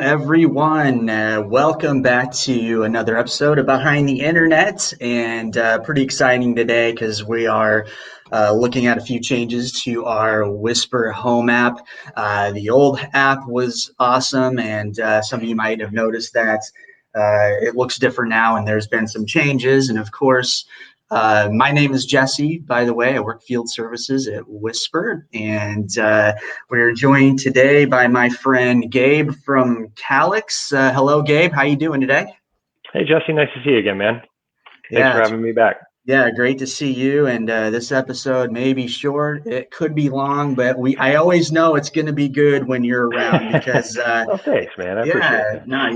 everyone. Welcome back to another episode of Behind the Internet. And pretty exciting today because we are looking at a few changes to our Wisper Home app. The old app was awesome, and some of you might have noticed that it looks different now, and there's been some changes. And of course, my name is Jesse, by the way. I work field services at Wisper, and we're joined today by my friend Gabe from Calix. Hello, Gabe. How you doing today? Hey, Jesse. Nice to see you again, man. Thanks for having me back. Yeah, great to see you. And this episode may be short. It could be long, but I always know it's going to be good when you're around because. Oh, thanks, man. I appreciate it. No,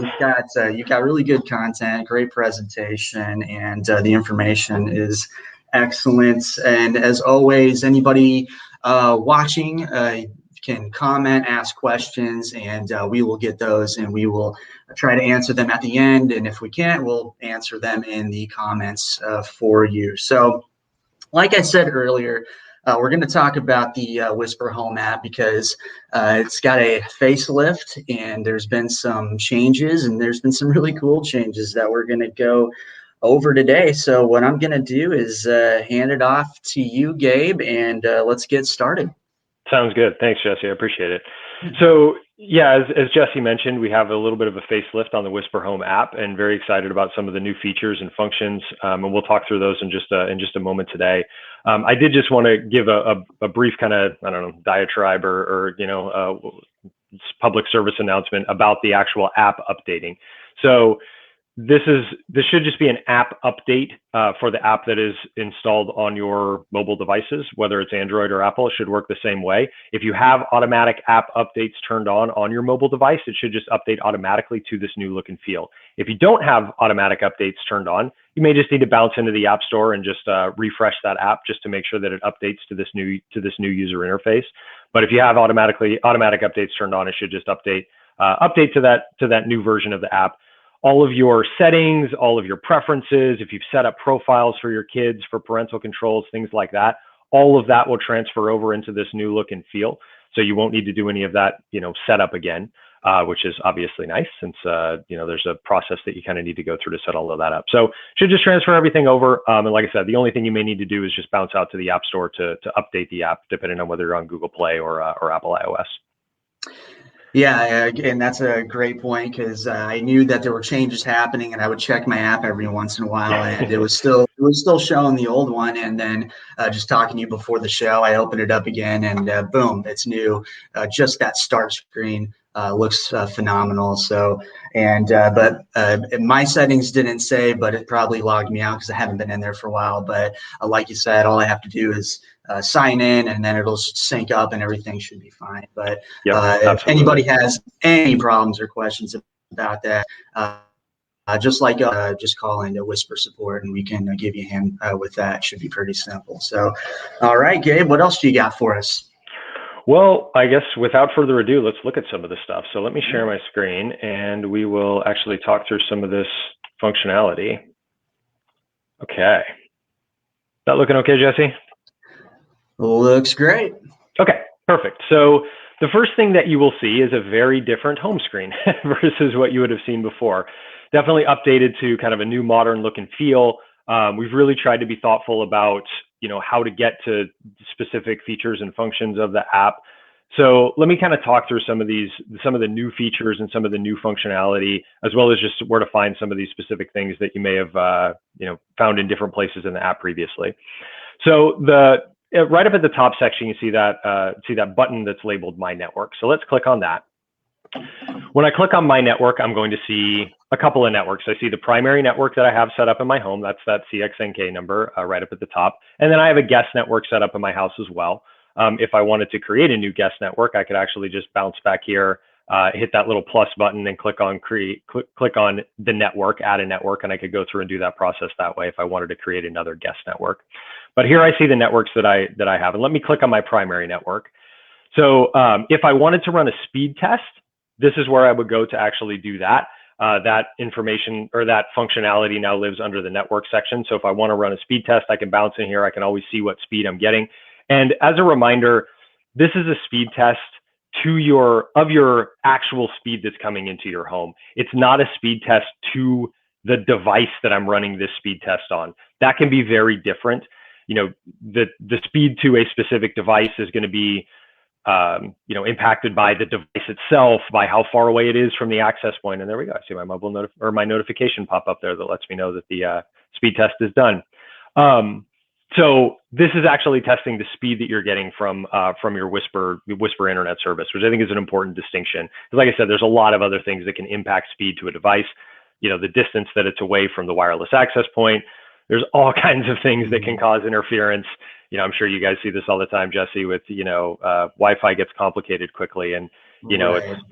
you've got really good content, great presentation, and the information is excellent. And as always, anybody watching can comment, ask questions, and we will get those, and we will try to answer them at the end. And if we can't, we'll answer them in the comments for you. So, like I said earlier, we're going to talk about the Wisper Home app because it's got a facelift, and there's been some changes, and there's been some really cool changes that we're going to go over today. So what I'm going to do is hand it off to you, Gabe, and let's get started. Sounds good. Thanks, Jesse. I appreciate it. So yeah, as Jesse mentioned, we have a little bit of a facelift on the Wisper Home app, and very excited about some of the new features and functions. And we'll talk through those in just a moment today. I did just want to give a brief kind of, diatribe or public service announcement about the actual app updating. So this should just be an app update for the app that is installed on your mobile devices, whether it's Android or Apple. It should work the same way. If you have automatic app updates turned on your mobile device, it should just update automatically to this new look and feel. If you don't have automatic updates turned on, you may just need to bounce into the App Store and just refresh that app just to make sure that it updates to this new user interface. But if you have automatic updates turned on, it should just update to that new version of the app. All of your settings, all of your preferences, if you've set up profiles for your kids, for parental controls, things like that, all of that will transfer over into this new look and feel. So you won't need to do any of that, setup again, which is obviously nice since, there's a process that you kind of need to go through to set all of that up. So should just transfer everything over. And like I said, the only thing you may need to do is just bounce out to the App Store to update the app, depending on whether you're on Google Play or Apple iOS. Yeah, and that's a great point because I knew that there were changes happening, and I would check my app every once in a while, and it was still showing the old one. And then just talking to you before the show, I opened it up again, and boom, it's new. Just that start screen looks phenomenal. So, but my settings didn't say, but it probably logged me out because I haven't been in there for a while. But like you said, all I have to do is sign in, and then it'll sync up, and everything should be fine. But if anybody has any problems or questions about that, just call into Wisper support, and we can give you a hand with that. It should be pretty simple. So, all right, Gabe, what else do you got for us? Well, I guess without further ado, let's look at some of this stuff. So let me share my screen, and we will actually talk through some of this functionality. Okay. That looking okay, Jesse? Looks great. Okay, perfect. So the first thing that you will see is a very different home screen versus what you would have seen before. Definitely updated to kind of a new modern look and feel. We've really tried to be thoughtful about how to get to specific features and functions of the app. So let me kind of talk through some of the new features and some of the new functionality, as well as just where to find some of these specific things that you may have found in different places in the app previously. So right up at the top section, you see that button that's labeled My Network. So let's click on that. When I click on My Network, I'm going to see a couple of networks. I see the primary network that I have set up in my home. That's that CXNK number right up at the top. And then I have a guest network set up in my house as well. If I wanted to create a new guest network, I could actually just bounce back here, hit that little plus button, and click on the network, add a network, and I could go through and do that process that way if I wanted to create another guest network. But here I see the networks that I have, and let me click on my primary network. So if I wanted to run a speed test, this is where I would go to actually do that. That information or that functionality now lives under the network section. So if I want to run a speed test, I can bounce in here. I can always see what speed I'm getting. And as a reminder, this is a speed test to your actual speed that's coming into your home. It's not a speed test to the device that I'm running this speed test on. That can be very different. The speed to a specific device is going to be impacted by the device itself, by how far away it is from the access point. And there we go. I see my my notification pop up there that lets me know that the speed test is done. So this is actually testing the speed that you're getting from your Wisper internet service, which I think is an important distinction. Because like I said, there's a lot of other things that can impact speed to a device. The distance that it's away from the wireless access point. There's all kinds of things that can cause interference. I'm sure you guys see this all the time, Jesse, with, Wi-Fi gets complicated quickly, and, Right. it's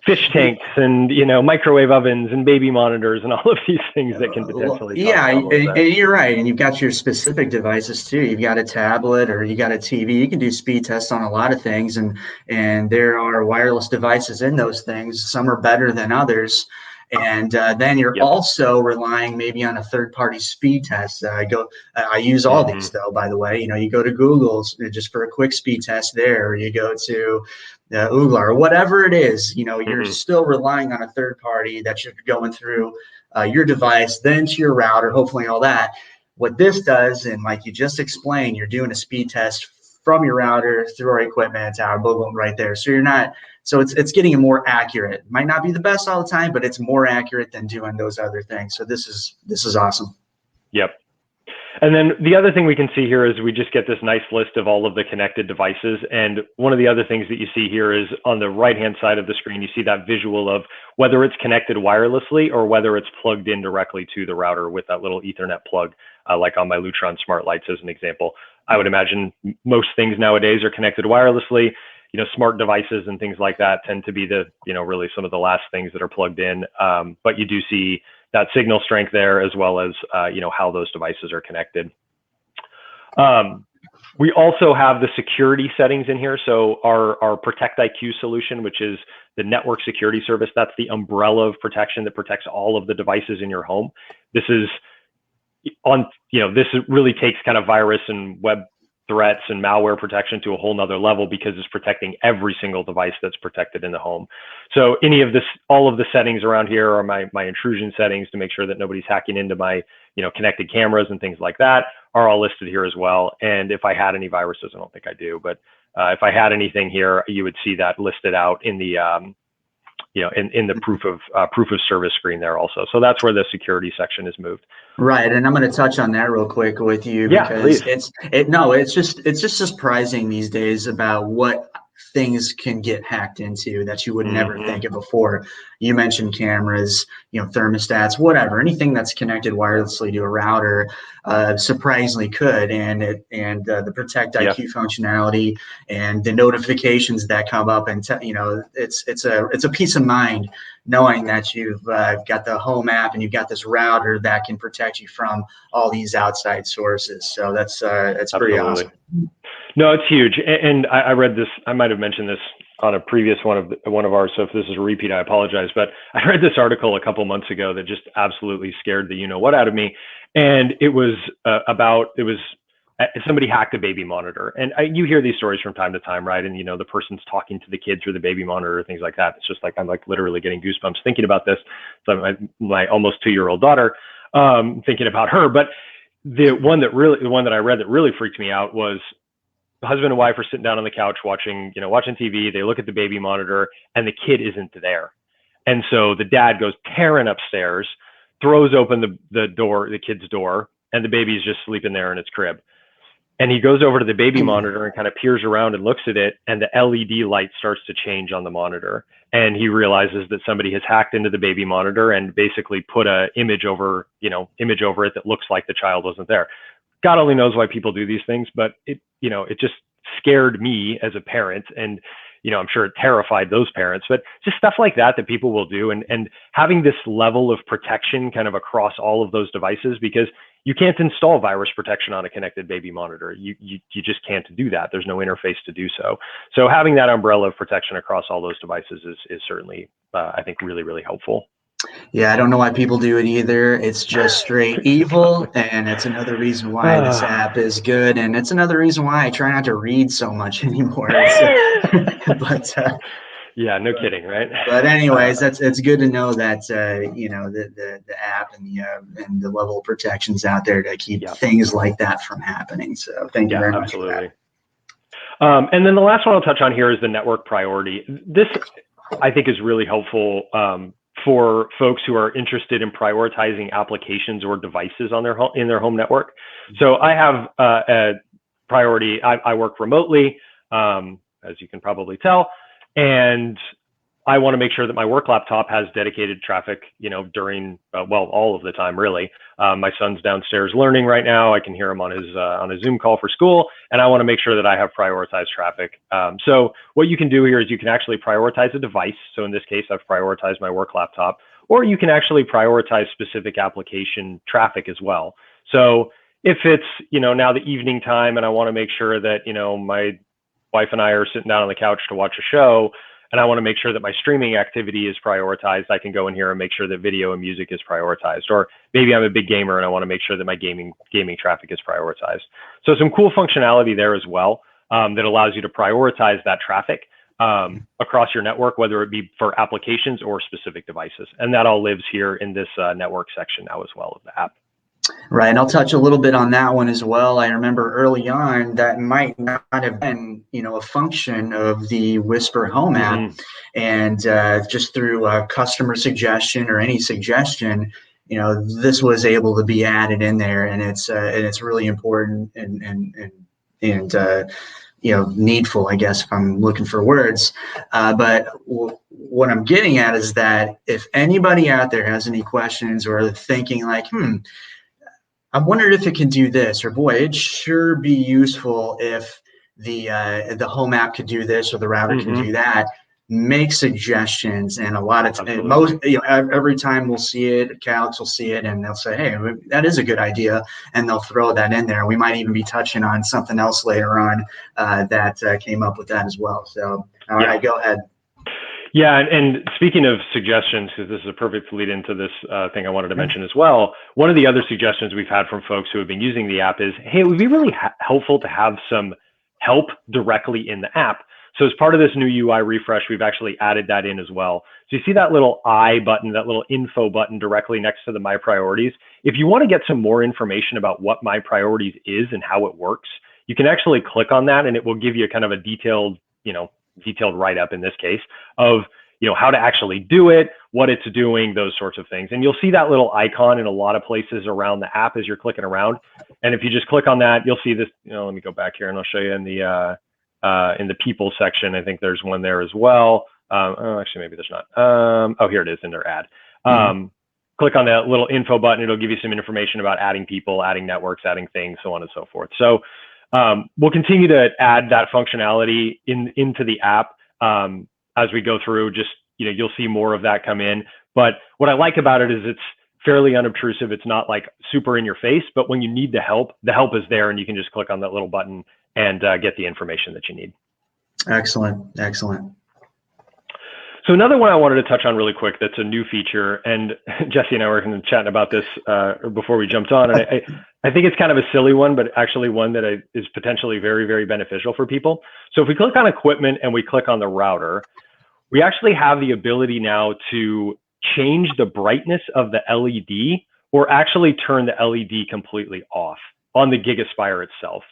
fish tanks and, microwave ovens and baby monitors and all of these things that can potentially cause problems. And you're right. And you've got your specific devices too. You've got a tablet or you got a TV. You can do speed tests on a lot of things, and there are wireless devices in those things. Some are better than others. And then you're also relying maybe on a third-party speed test. I use all these though, by the way. You go to Google's just for a quick speed test there, or you go to Oogla or whatever it is. You're still relying on a third party that you're going through your device, then to your router, hopefully all that. What this does, and like you just explained, you're doing a speed test from your router through our equipment tower, boom, right there. So you're not. So it's getting it more accurate. Might not be the best all the time, but it's more accurate than doing those other things. So this is awesome. Yep. And then the other thing we can see here is we just get this nice list of all of the connected devices. And one of the other things that you see here is on the right-hand side of the screen, you see that visual of whether it's connected wirelessly or whether it's plugged in directly to the router with that little Ethernet plug, like on my Lutron smart lights as an example. I would imagine most things nowadays are connected wirelessly. Smart devices and things like that tend to be really some of the last things that are plugged in. But you do see that signal strength there, as well as, how those devices are connected. We also have the security settings in here. So our Protect IQ solution, which is the network security service, that's the umbrella of protection that protects all of the devices in your home. This really takes kind of virus and web threats and malware protection to a whole nother level, because it's protecting every single device that's protected in the home. So all of the settings around here are my intrusion settings to make sure that nobody's hacking into my, connected cameras and things like that are all listed here as well. And if I had any viruses, I don't think I do, but if I had anything here, you would see that listed out in the, in the proof of service screen there also. So that's where the security section is moved. Right, and I'm going to touch on that real quick with you, because it's just surprising these days about what things can get hacked into that you would never think of before. You mentioned cameras, thermostats, whatever, anything that's connected wirelessly to a router, surprisingly could. And the Protect IQ functionality and the notifications that come up, and it's a peace of mind knowing that you've got the home app and you've got this router that can protect you from all these outside sources. So that's pretty awesome. No, it's huge. And I read this, I might have mentioned this on a previous one of ours. So if this is a repeat, I apologize. But I read this article a couple months ago that just absolutely scared the what out of me. And it was somebody hacked a baby monitor. And you hear these stories from time to time, right? And the person's talking to the kid through the baby monitor, things like that. It's just like, I'm like literally getting goosebumps thinking about this. So my almost 2-year-old daughter, thinking about her. But the one that I read that really freaked me out was, the husband and wife are sitting down on the couch watching TV. They look at the baby monitor and the kid isn't there. And so the dad goes tearing upstairs, throws open the kid's door, and the baby's just sleeping there in its crib. And he goes over to the baby monitor and kind of peers around and looks at it, and the LED light starts to change on the monitor. And he realizes that somebody has hacked into the baby monitor and basically put an image over it that looks like the child wasn't there. God only knows why people do these things, but it just scared me as a parent, and I'm sure it terrified those parents. But just stuff like that people will do, and having this level of protection kind of across all of those devices, because you can't install virus protection on a connected baby monitor. You just can't do that. There's no interface to do so. So having that umbrella of protection across all those devices is certainly, I think, really, really helpful. Yeah, I don't know why people do it either. It's just straight evil, and it's another reason why this app is good, and it's another reason why I try not to read so much anymore. It's, but Yeah, no kidding, right? but anyways, it's good to know that the app and the level of protections out there to keep Yeah, things like that from happening. So thank you yeah, very much for absolutely. that. And then the last one I'll touch on here is the network priority. This, I think, is really helpful for folks who are interested in prioritizing applications or devices on in their home network. So I have a priority. I work remotely, as you can probably tell, and I want to make sure that my work laptop has dedicated traffic, during, well, all of the time, really. My son's downstairs learning right now. I can hear him on his Zoom call for school, and I want to make sure that I have prioritized traffic. So what you can do here is you can actually prioritize a device. So in this case, I've prioritized my work laptop, or you can actually prioritize specific application traffic as well. So if it's, now the evening time and I want to make sure that, my wife and I are sitting down on the couch to watch a show, and I want to make sure that my streaming activity is prioritized, I can go in here and make sure that video and music is prioritized. Or maybe I'm a big gamer and I want to make sure that my gaming traffic is prioritized. So some cool functionality there as well, that allows you to prioritize that traffic across your network, whether it be for applications or specific devices. And that all lives here in this network section now as well of the app. Right, and I'll touch a little bit on that one as well. I remember early on that might not have been, a function of the Wisper Home app, and just through customer suggestion or any suggestion, this was able to be added in there, and it's really important and needful, I guess, if I'm looking for words. But what I'm getting at is that if anybody out there has any questions or thinking like, I wondered if it can do this, or boy, it'd sure be useful if the home app could do this or the router can do that. Make suggestions, and a lot of most, every time we'll see it, Calix will see it, and they'll say, "Hey, that is a good idea," and they'll throw that in there. We might even be touching on something else later on that came up with that as well. So, all right, go ahead. Yeah, and speaking of suggestions, because this is a perfect lead into this thing I wanted to mention as well, one of the other suggestions we've had from folks who have been using the app is, hey, it would be really helpful to have some help directly in the app. So as part of this new UI refresh, we've actually added that in as well. So you see that little I button, that little info button directly next to the My Priorities. If you want to get some more information about what My Priorities is and how it works, you can actually click on that and it will give you kind of a detailed write-up in this case of how to actually do it, what it's doing, those sorts of things. And you'll see that little icon in a lot of places around the app as you're clicking around. And if you just click on that, you'll see this. Let me go back here and I'll show you in the people section. I think there's one there as well. Actually, maybe there's not. Oh, here it is in their ad. Click on that little info button. It'll give you some information about adding people, adding networks, adding things, so on and so forth. So we'll continue to add that functionality into the app as we go through. Just, you'll see more of that come in. But what I like about it is it's fairly unobtrusive. It's not like super in your face, but when you need the help is there and you can just click on that little button and get the information that you need. Excellent. Excellent. So another one I wanted to touch on really quick that's a new feature, and Jesse and I were chatting about this before we jumped on, and I think it's kind of a silly one, but actually one that is potentially very, very beneficial for people. So if we click on equipment and we click on the router, we actually have the ability now to change the brightness of the LED or actually turn the LED completely off on the GigaSpire itself.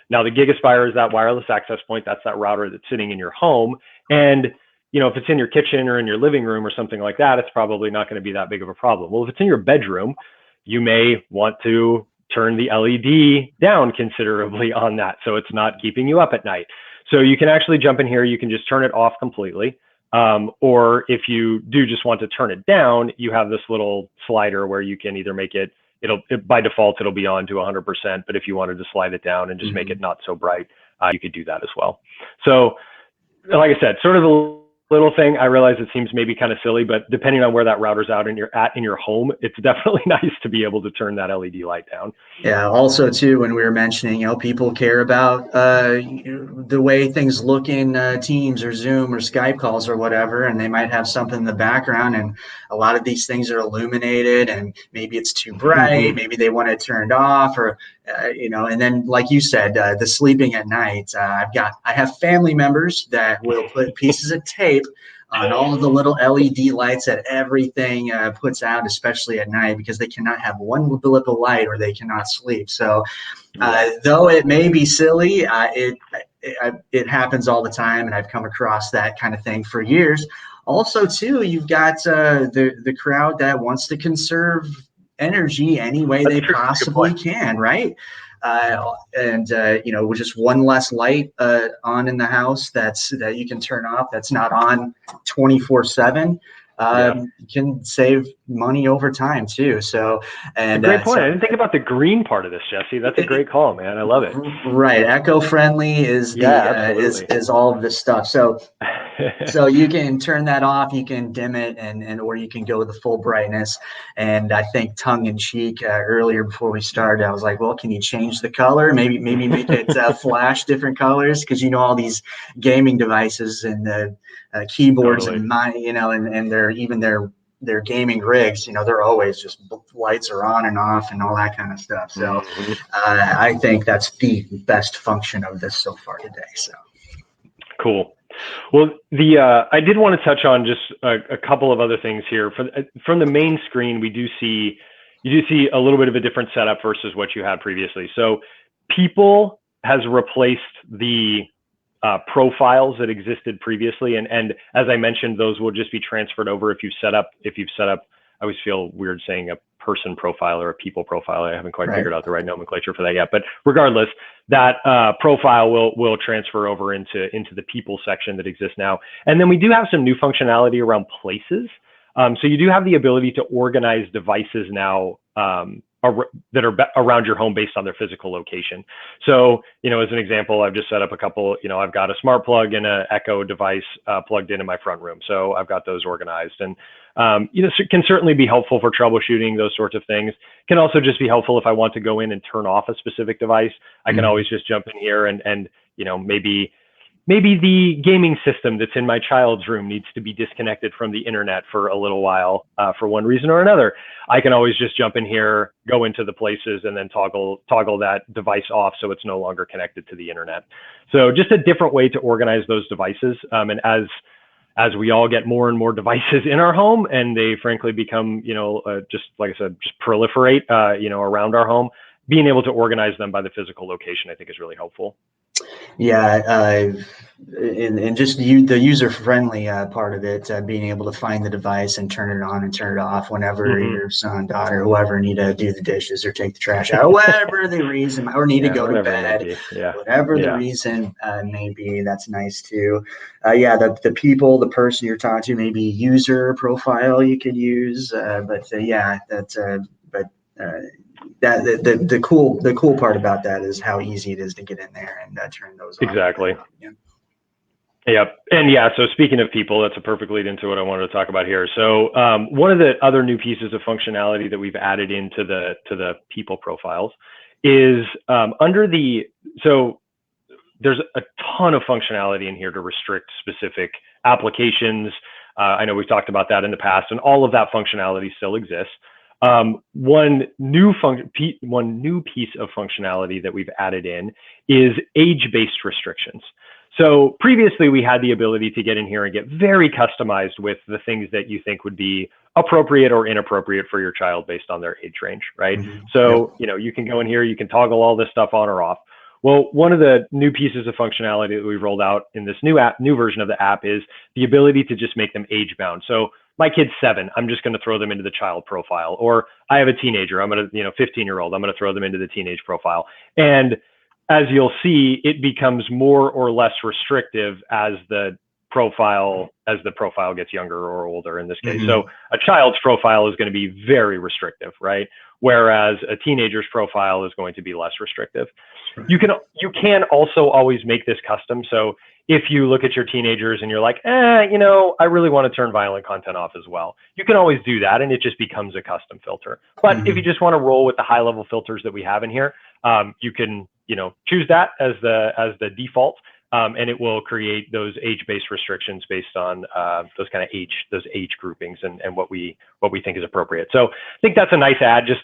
Now the GigaSpire is that wireless access point. That's that router that's sitting in your home. And if it's in your kitchen or in your living room or something like that, it's probably not going to be that big of a problem. Well, if it's in your bedroom, you may want to turn the LED down considerably on that, so it's not keeping you up at night. So you can actually jump in here. You can just turn it off completely. Or if you do just want to turn it down, you have this little slider where you can either make it, by default, it'll be on to 100%. But if you wanted to slide it down and just make it not so bright, you could do that as well. So like I said, sort of a little thing. I realize it seems maybe kind of silly, but depending on where that router's out in your home, it's definitely nice to be able to turn that LED light down. Yeah. Also, too, when we were mentioning, people care about the way things look in Teams or Zoom or Skype calls or whatever, and they might have something in the background, and a lot of these things are illuminated, and maybe it's too bright, maybe they want it turned off, or and then like you said, the sleeping at night. I have family members that will put pieces of tape on all of the little LED lights that everything puts out, especially at night, because they cannot have one blip of light or they cannot sleep. So though it may be silly, it happens all the time, and I've come across that kind of thing for years. Also, too, you've got the crowd that wants to conserve energy any way they possibly can, right? With just one less light on in the house that you can turn off, that's not on 24/7, you can save money over time too. So, and great point. I didn't think about the green part of this, Jesse. That's a great call, man. I love it. Right, eco-friendly is is all of this stuff. So you can turn that off, you can dim it, and or you can go with the full brightness. And I think tongue in cheek earlier before we started, I was like, well, can you change the color? Maybe make it flash different colors, because all these gaming devices and the keyboards and and their gaming rigs, they're always just lights are on and off and all that kind of stuff. So I think that's the best function of this so far today. So cool. Well, I did want to touch on just a couple of other things here. From the main screen, you do see a little bit of a different setup versus what you had previously. So People has replaced the profiles that existed previously, and as I mentioned, those will just be transferred over if you've set up. I always feel weird saying a person profile or a people profile. I haven't quite figured out the right nomenclature for that yet. But regardless, that profile will transfer over into the people section that exists now. And then we do have some new functionality around places. So you do have the ability to organize devices now that are around your home based on their physical location. So, as an example, I've just set up a couple, I've got a smart plug and an Echo device plugged in my front room. So I've got those organized, and, it can certainly be helpful for troubleshooting those sorts of things. Can also just be helpful if I want to go in and turn off a specific device. I can always just jump in here and maybe the gaming system that's in my child's room needs to be disconnected from the internet for a little while for one reason or another. I can always just jump in here, go into the places, and then toggle that device off so it's no longer connected to the internet. So just a different way to organize those devices. And as we all get more and more devices in our home, and they frankly become, just like I said, just proliferate, around our home, being able to organize them by the physical location, I think, is really helpful. Yeah, and just the user-friendly part of it, being able to find the device and turn it on and turn it off whenever your son, daughter, whoever need to do the dishes or take the trash out, whatever the reason, or need to go to bed, whatever the reason may be. That's nice too. The person you're talking to, maybe user profile you could use, the cool part about that is how easy it is to get in there and turn those off. Exactly. Yep. And so speaking of people, that's a perfect lead into what I wanted to talk about here. So one of the other new pieces of functionality that we've added into the people profiles is so there's a ton of functionality in here to restrict specific applications. I know we've talked about that in the past, and all of that functionality still exists. One new piece of functionality that we've added in is age-based restrictions. So previously we had the ability to get in here and get very customized with the things that you think would be appropriate or inappropriate for your child based on their age range, right? So, you can go in here, you can toggle all this stuff on or off. Well, one of the new pieces of functionality that we've rolled out in this new version of the app is the ability to just make them age bound. So my kid's 7, I'm just going to throw them into the child profile. Or I have a teenager, I'm going to, 15-year-old, I'm going to throw them into the teenage profile. And as you'll see, it becomes more or less restrictive as the profile gets younger or older in this case. So a child's profile is going to be very restrictive, right? Whereas a teenager's profile is going to be less restrictive. You can also always make this custom. So if you look at your teenagers and you're like, I really want to turn violent content off as well, you can always do that, and it just becomes a custom filter. But if you just want to roll with the high level filters that we have in here, you can, choose that as the default, and it will create those age-based restrictions based on those age groupings and what we think is appropriate. So I think that's a nice add. Just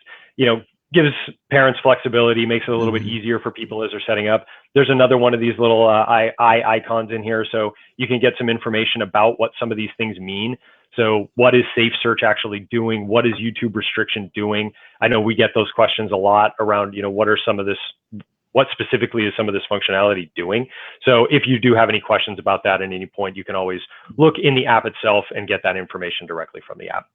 gives parents flexibility, makes it a little bit easier for people as they're setting up. There's another one of these little eye icons in here, so you can get some information about what some of these things mean. So what is safe search actually doing? What is YouTube restriction doing? I know we get those questions a lot around, what specifically is some of this functionality doing? So if you do have any questions about that at any point, you can always look in the app itself and get that information directly from the app.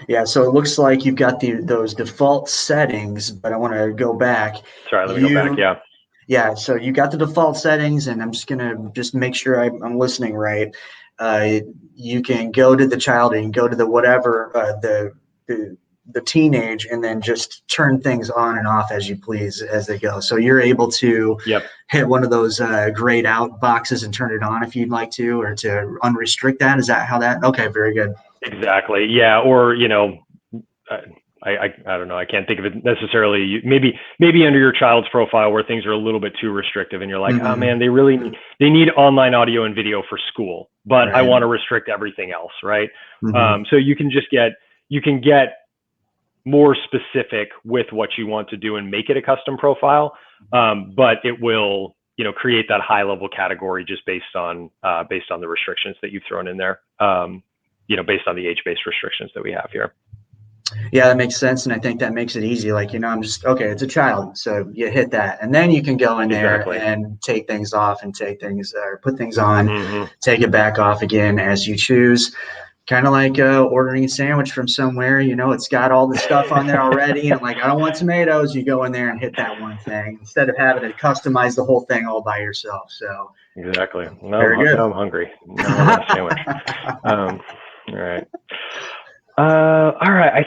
Yeah, so it looks like you've got those default settings, but I want to go back. Sorry, let me go back. Yeah. Yeah, so you got the default settings, and I'm just gonna make sure I'm listening right. You can go to the child, and you can go to the whatever the teenage, and then just turn things on and off as you please as they go. So you're able to hit one of those grayed out boxes and turn it on if you'd like to, or to unrestrict that. Is that how that? Okay, very good. Exactly. Yeah. Or, I don't know. I can't think of it necessarily. Maybe under your child's profile where things are a little bit too restrictive, and you're like, oh man, they need online audio and video for school, but I want to restrict everything else, right? So you can get more specific with what you want to do and make it a custom profile, but it will create that high level category just based on the restrictions that you've thrown in there, based on the age-based restrictions that we have here. Yeah, that makes sense, and I think that makes it easy. Like, I'm just, okay, it's a child, so you hit that, and then you can go in there and take things off and take things, or put things on, take it back off again as you choose. Kind of like ordering a sandwich from somewhere, it's got all the stuff on there already, and like, I don't want tomatoes. You go in there and hit that one thing instead of having to customize the whole thing all by yourself. So exactly. No, very good. I'm hungry. No, I want a sandwich. All right. All right. I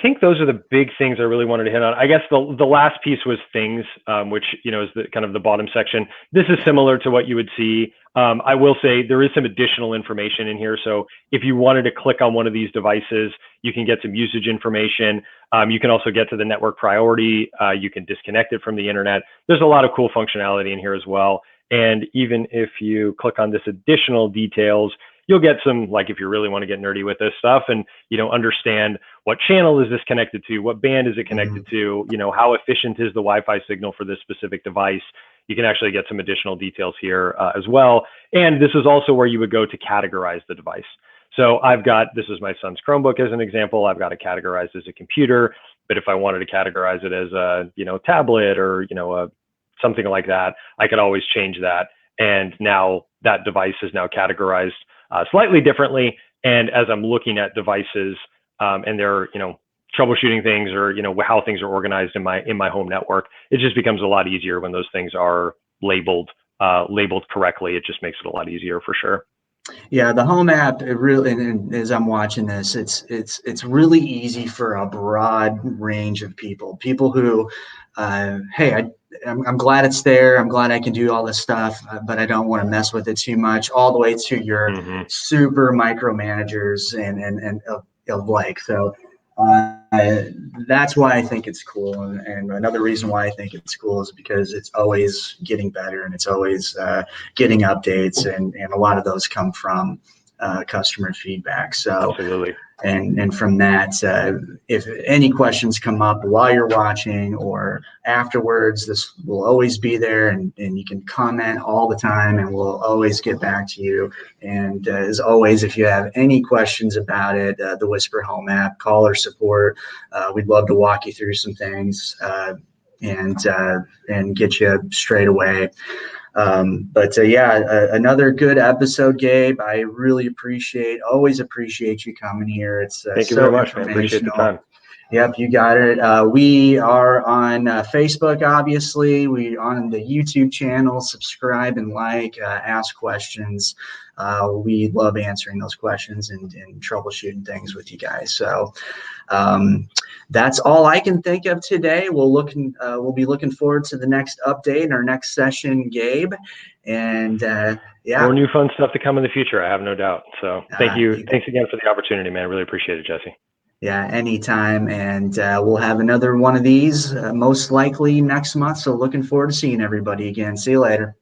think those are the big things I really wanted to hit on. I guess the last piece was things, which, is the kind of the bottom section. This is similar to what you would see. I will say there is some additional information in here. So if you wanted to click on one of these devices, you can get some usage information. You can also get to the network priority. You can disconnect it from the internet. There's a lot of cool functionality in here as well. And even if you click on this additional details, you'll get some, like, if you really want to get nerdy with this stuff and, understand what channel is this connected to, what band is it connected to, how efficient is the Wi-Fi signal for this specific device. You can actually get some additional details here as well. And this is also where you would go to categorize the device. So this is my son's Chromebook as an example. I've got it categorized as a computer, but if I wanted to categorize it as a, tablet or, something like that, I could always change that. And now that device is now categorized slightly differently. And as I'm looking at devices and they're, troubleshooting things or, how things are organized in my home network, it just becomes a lot easier when those things are labeled correctly. It just makes it a lot easier for sure. Yeah, the Home app, it really, and as I'm watching this, it's really easy for a broad range of people who, hey, I'm glad it's there. I'm glad I can do all this stuff, but I don't want to mess with it too much, all the way to your super micromanagers and of like. So that's why I think it's cool. And another reason why I think it's cool is because it's always getting better, and it's always getting updates, and a lot of those come from customer feedback. So absolutely. And from that, if any questions come up while you're watching or afterwards, this will always be there, and you can comment all the time, and we'll always get back to you. And as always, if you have any questions about it, the Wisper Home app, call our support. We'd love to walk you through some things and get you straight away. Another good episode, Gabe. I really always appreciate you coming here. It's thank you very much, man. Appreciate the time. Yep, you got it. We are on Facebook, obviously. We on the YouTube channel. Subscribe and like, ask questions. we love answering those questions and troubleshooting things with you guys. So that's all I can think of today. We'll be looking forward to the next update, our next session, Gabe. And yeah, more new fun stuff to come in the future, I have no doubt. So thank you. Thanks again for the opportunity, man. Really appreciate it, Jesse. Yeah, anytime. And we'll have another one of these most likely next month. So looking forward to seeing everybody again. See you later.